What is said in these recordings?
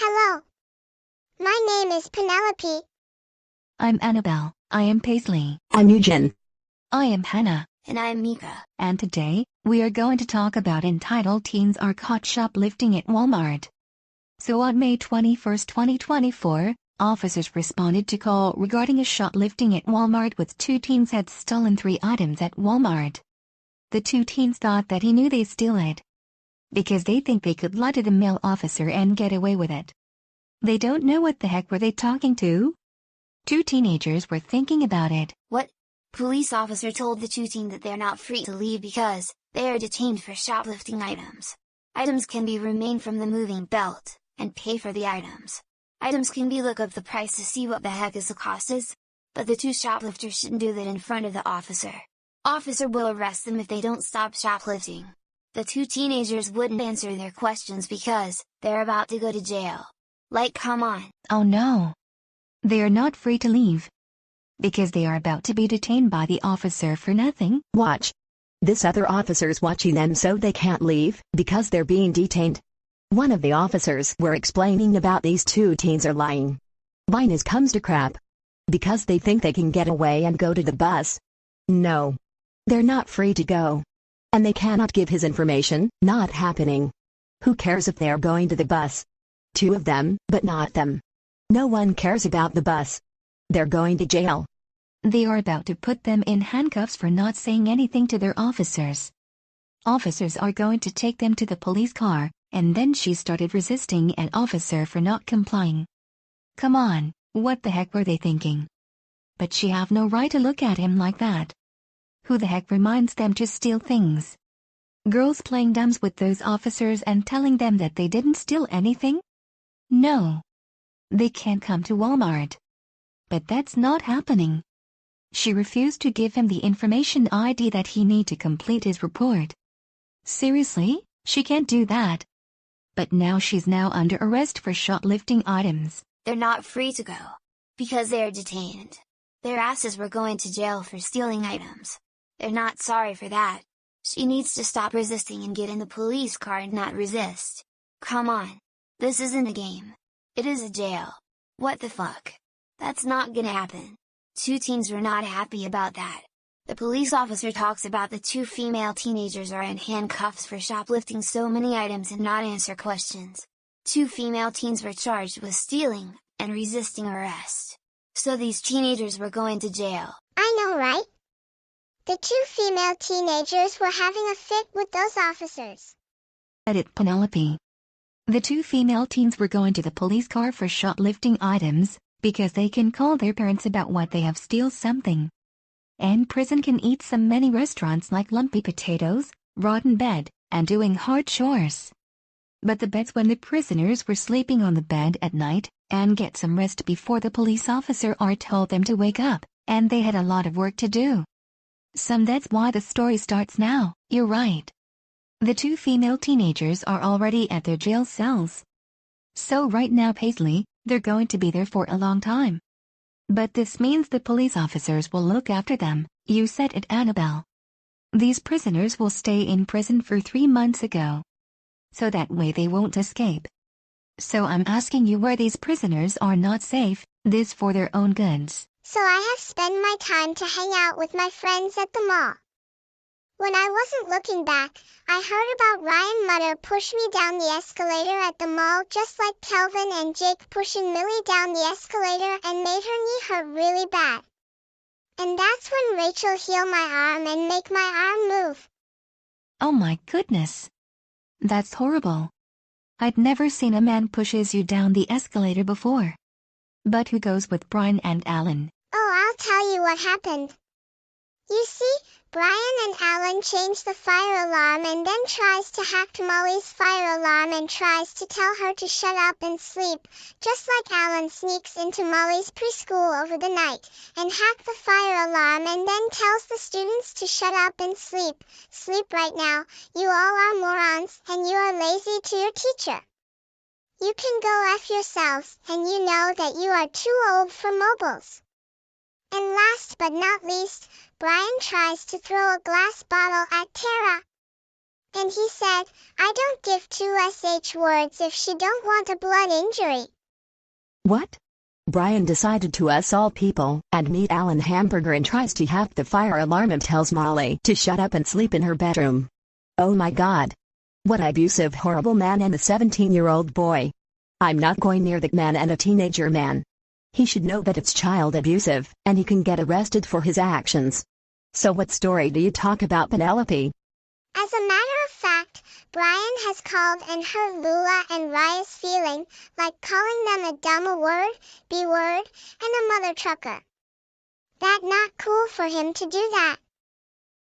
Hello. My name is Penelope. I'm Annabelle. I am PaisLee. I'm Eugene. I am Hannah. And I'm Mika. And today, we are going to talk about entitled Teens Are Caught Shoplifting at Walmart. So on May 21, 2024, officers responded to call regarding a shoplifting at Walmart with two teens had stolen 3 items at Walmart. The 2 teens thought that he knew they'd steal it because they think they could lie to the male officer and get away with it. They don't know what the heck were they talking to? 2 teenagers were thinking about it. What? Police officer told the 2 teens that they're not free to leave because they are detained for shoplifting items. Items can be removed from the moving belt and pay for the items. Items can be look up the price to see what the heck is the cost is, but the 2 shoplifters shouldn't do that in front of the officer. Officer will arrest them if they don't stop shoplifting. The 2 teenagers wouldn't answer their questions because they're about to go to jail. Like, come on. Oh no. They are not free to leave because they are about to be detained by the officer for nothing. Watch. This other officer's watching them so they can't leave because they're being detained. One of the officers were explaining about these 2 teens are lying. Lying comes to crap. Because they think they can get away and go to the bus. No. They're not free to go. And they cannot give his information, not happening. Who cares if they're going to the bus? 2 of them, but not them. No one cares about the bus. They're going to jail. They are about to put them in handcuffs for not saying anything to their officers. Officers are going to take them to the police car, and then she started resisting an officer for not complying. Come on, what the heck were they thinking? But she have no right to look at him like that. Who the heck reminds them to steal things? Girls playing dumb with those officers and telling them that they didn't steal anything? No. They can't come to Walmart. But that's not happening. She refused to give him the information ID that he need to complete his report. Seriously, she can't do that. But now she's under arrest for shoplifting items. They're not free to go because they are detained. Their asses were going to jail for stealing items. They're not sorry for that. She needs to stop resisting and get in the police car and not resist. Come on. This isn't a game. It is a jail. What the fuck? That's not gonna happen. 2 teens were not happy about that. The police officer talks about the 2 female teenagers are in handcuffs for shoplifting so many items and not answer questions. 2 female teens were charged with stealing and resisting arrest. So these teenagers were going to jail. I know, right? The 2 female teenagers were having a fit with those officers. Edit Penelope. The 2 female teens were going to the police car for shoplifting items, because they can call their parents about what they have steal something. And prison can eat some many restaurants like lumpy potatoes, rotten bed, and doing hard chores. But the beds when the prisoners were sleeping on the bed at night, and get some rest before the police officer or told them to wake up, and they had a lot of work to do. That's why the story starts now. You're right. The 2 female teenagers are already at their jail cells. So right now PaisLee, they're going to be there for a long time. But this means the police officers will look after them, you said it, Annabelle. These prisoners will stay in prison for 3 months ago. So that way they won't escape. So I'm asking you where these prisoners are not safe, this for their own goods. So I have spent my time to hang out with my friends at the mall. When I wasn't looking back, I heard about Ryan Mutter push me down the escalator at the mall just like Kelvin and Jake pushing Millie down the escalator and made her knee hurt really bad. And that's when Rachel healed my arm and make my arm move. Oh my goodness. That's horrible. I'd never seen a man pushes you down the escalator before. But who goes with Brian and Alan? Oh, I'll tell you what happened. You see, Brian and Alan changed the fire alarm and then tries to hack Molly's fire alarm and tries to tell her to shut up and sleep, just like Alan sneaks into Molly's preschool over the night, and hack the fire alarm and then tells the students to shut up and sleep. Sleep right now, you all are morons, and you are lazy to your teacher. You can go F yourselves, and you know that you are too old for mobiles. And last but not least, Brian tries to throw a glass bottle at Tara. And he said, I don't give two words if she don't want a blood injury. What? Brian decided to assault people and meet Alan Hamburger and tries to hack the fire alarm and tells Molly to shut up and sleep in her bedroom. Oh my God. What abusive horrible man and a 17-year-old boy. I'm not going near that man and a teenager man. He should know that it's child abusive, and he can get arrested for his actions. So what story do you talk about, Penelope? As a matter of fact, Brian has called and hurt Lula and Raya's feeling, like calling them a dumb word, B-word, and a mother trucker. That not cool for him to do that.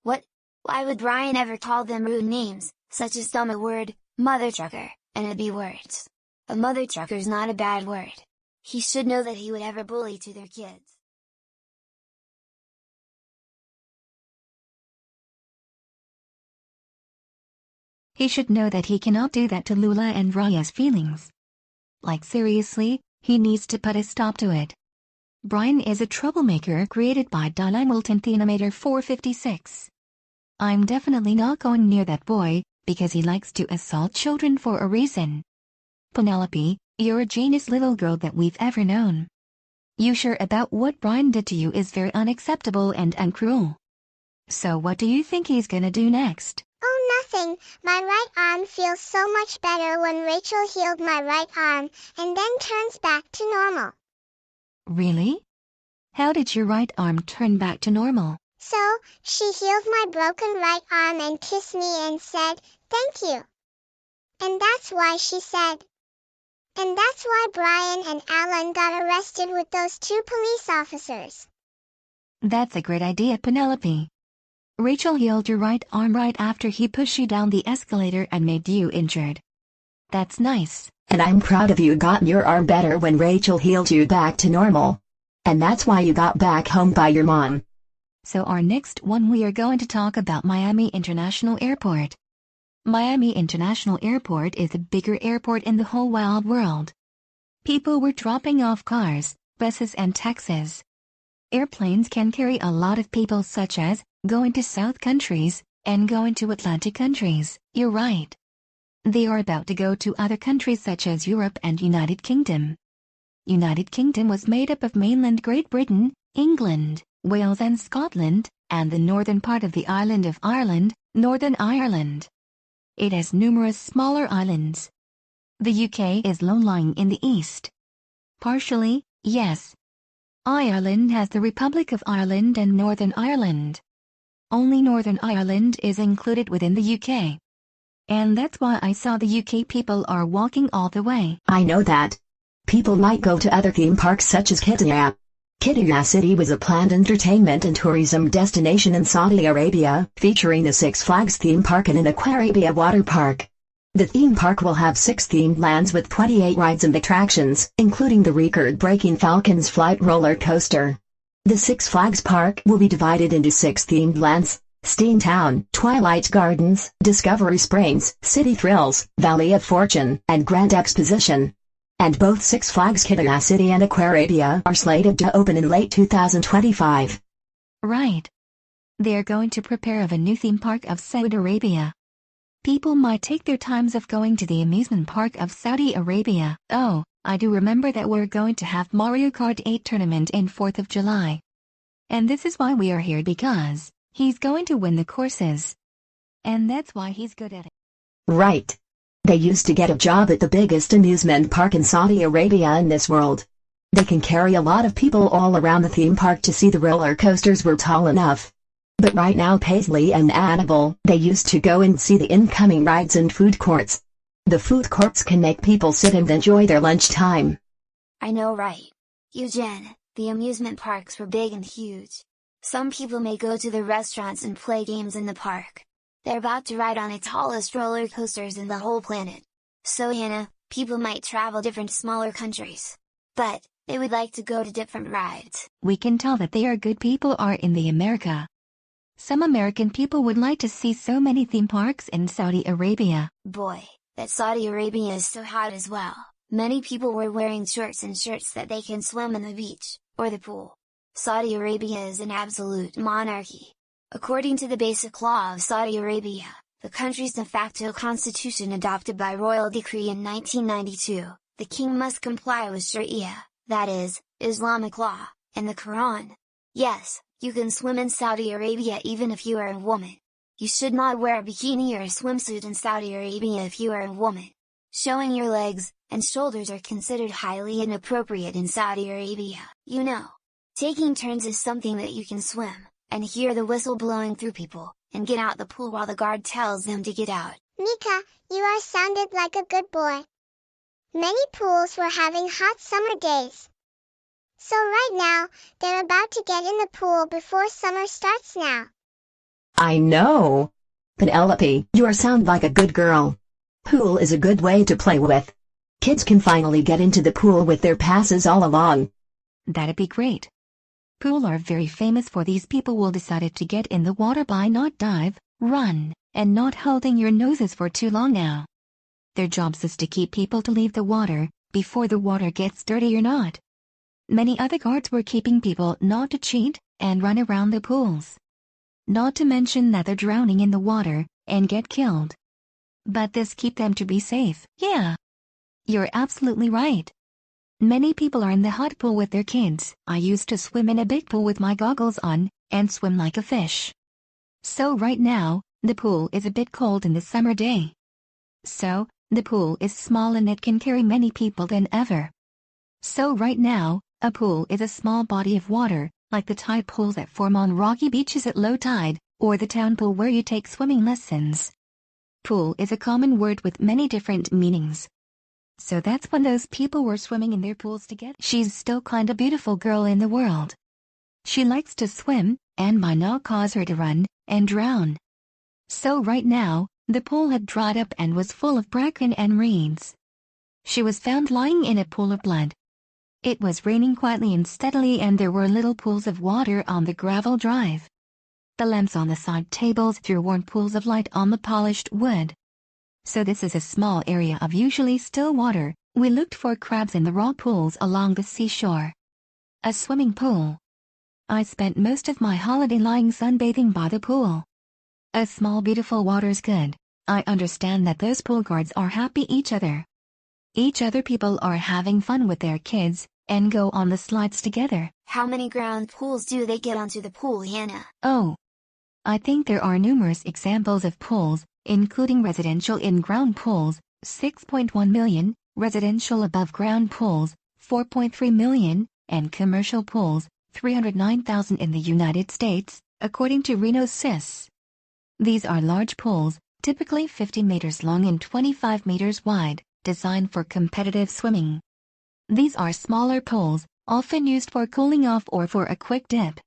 What? Why would Brian ever call them rude names, such as dumb word, mother trucker, and a B-words? A mother trucker's not a bad word. He should know that he would ever bully to their kids. He should know that he cannot do that to Lula and Raya's feelings. Like seriously, he needs to put a stop to it. Brian is a troublemaker created by Dynamolton Theanometer 456. I'm definitely not going near that boy, because he likes to assault children for a reason. Penelope, you're a genius little girl that we've ever known. You sure about what Brian did to you is very unacceptable and uncruel. So what do you think he's gonna do next? Oh, nothing. My right arm feels so much better when Rachel healed my right arm, and then turns back to normal. Really? How did your right arm turn back to normal? So, she healed my broken right arm and kissed me and said, thank you. And that's why she said. And that's why Brian and Alan got arrested with those two police officers. That's a great idea, Penelope. Rachel healed your right arm right after he pushed you down the escalator and made you injured. That's nice. And I'm proud of you got your arm better when Rachel healed you back to normal. And that's why you got back home by your mom. So our next one we are going to talk about Miami International Airport. Miami International Airport is the bigger airport in the whole wild world. People were dropping off cars, buses and taxis. Airplanes can carry a lot of people such as going to South countries and going to Atlantic countries, you're right. They are about to go to other countries such as Europe and United Kingdom. United Kingdom was made up of mainland Great Britain, England, Wales and Scotland, and the northern part of the island of Ireland, Northern Ireland. It has numerous smaller islands. The UK is low-lying in the east. Partially, yes. Ireland has the Republic of Ireland and Northern Ireland. Only Northern Ireland is included within the UK. And that's why I saw the UK people are walking all the way. I know that. People might go to other theme parks such as Qiddiya. Qiddiya City was a planned entertainment and tourism destination in Saudi Arabia, featuring the Six Flags theme park and an Aquarabia water park. The theme park will have 6 themed lands with 28 rides and attractions, including the record-breaking Falcon's Flight roller coaster. The Six Flags Park will be divided into 6 themed lands: Steamtown, Twilight Gardens, Discovery Springs, City Thrills, Valley of Fortune, and Grand Exposition. And both Six Flags Qiddiya City and Aquarabia are slated to open in late 2025. Right. They're going to prepare of a new theme park of Saudi Arabia. People might take their times of going to the amusement park of Saudi Arabia. Oh, I do remember that we're going to have Mario Kart 8 tournament in 4th of July. And this is why we are here, because he's going to win the courses. And that's why he's good at it. Right. They used to get a job at the biggest amusement park in Saudi Arabia in this world. They can carry a lot of people all around the theme park to see the roller coasters were tall enough. But right now PaisLee and Annabelle, they used to go and see the incoming rides and food courts. The food courts can make people sit and enjoy their lunchtime. I know, right? Eugene, the amusement parks were big and huge. Some people may go to the restaurants and play games in the park. They're about to ride on the tallest roller coasters in the whole planet. So Hannah, people might travel different smaller countries. But, they would like to go to different rides. We can tell that they are good people are in the America. Some American people would like to see so many theme parks in Saudi Arabia. Boy, that Saudi Arabia is so hot as well. Many people were wearing shorts and shirts that they can swim in the beach, or the pool. Saudi Arabia is an absolute monarchy. According to the basic law of Saudi Arabia, the country's de facto constitution adopted by royal decree in 1992, the king must comply with Sharia, that is, Islamic law, and the Quran. Yes, you can swim in Saudi Arabia even if you are a woman. You should not wear a bikini or a swimsuit in Saudi Arabia if you are a woman. Showing your legs and shoulders are considered highly inappropriate in Saudi Arabia. You know, taking turns is something that you can swim, and hear the whistle blowing through people, and get out the pool while the guard tells them to get out. Mika, you are sounded like a good boy. Many pools were having hot summer days. So right now, they're about to get in the pool before summer starts now. I know. Penelope, you sound like a good girl. Pool is a good way to play with. Kids can finally get into the pool with their passes all along. That'd be great. Pool are very famous for these people will decided to get in the water by not dive, run, and not holding your noses for too long now. Their jobs is to keep people to leave the water, before the water gets dirty or not. Many other guards were keeping people not to cheat, and run around the pools. Not to mention that they're drowning in the water, and get killed. But this keep them to be safe. Yeah. You're absolutely right. Many people are in the hot pool with their kids. I used to swim in a big pool with my goggles on, and swim like a fish. So right now, the pool is a bit cold in the summer day. So, the pool is small and it can carry many people than ever. So right now, a pool is a small body of water, like the tide pools that form on rocky beaches at low tide, or the town pool where you take swimming lessons. Pool is a common word with many different meanings. So that's when those people were swimming in their pools together. She's still kind of beautiful girl in the world. She likes to swim, and might not cause her to run, and drown. So right now, the pool had dried up and was full of bracken and reeds. She was found lying in a pool of blood. It was raining quietly and steadily and there were little pools of water on the gravel drive. The lamps on the side tables threw warm pools of light on the polished wood. So this is a small area of usually still water. We looked for crabs in the raw pools along the seashore. A swimming pool. I spent most of my holiday lying sunbathing by the pool. A small beautiful water's good. I understand that those pool guards are happy each other people are having fun with their kids, and go on the slides together. How many ground pools do they get onto the pool, Hannah? Oh. I think there are numerous examples of pools, including residential in-ground pools, 6.1 million, residential above-ground pools, 4.3 million, and commercial pools, 309,000 in the United States, according to Reno SIS. These are large pools, typically 50 meters long and 25 meters wide, designed for competitive swimming. These are smaller pools, often used for cooling off or for a quick dip.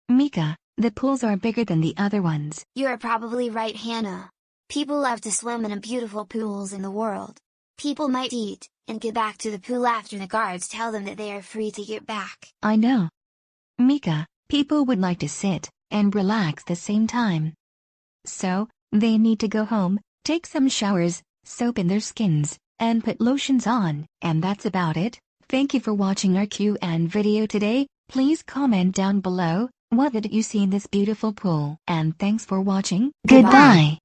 Mika, the pools are bigger than the other ones. You are probably right, Hannah. People love to swim in beautiful pools in the world. People might eat, and get back to the pool after the guards tell them that they are free to get back. I know. Mika, people would like to sit, and relax the same time. So, they need to go home, take some showers, soap in their skins, and put lotions on, and that's about it. Thank you for watching our Q&A video today. Please comment down below, what did you see in this beautiful pool? And thanks for watching. Goodbye. Goodbye.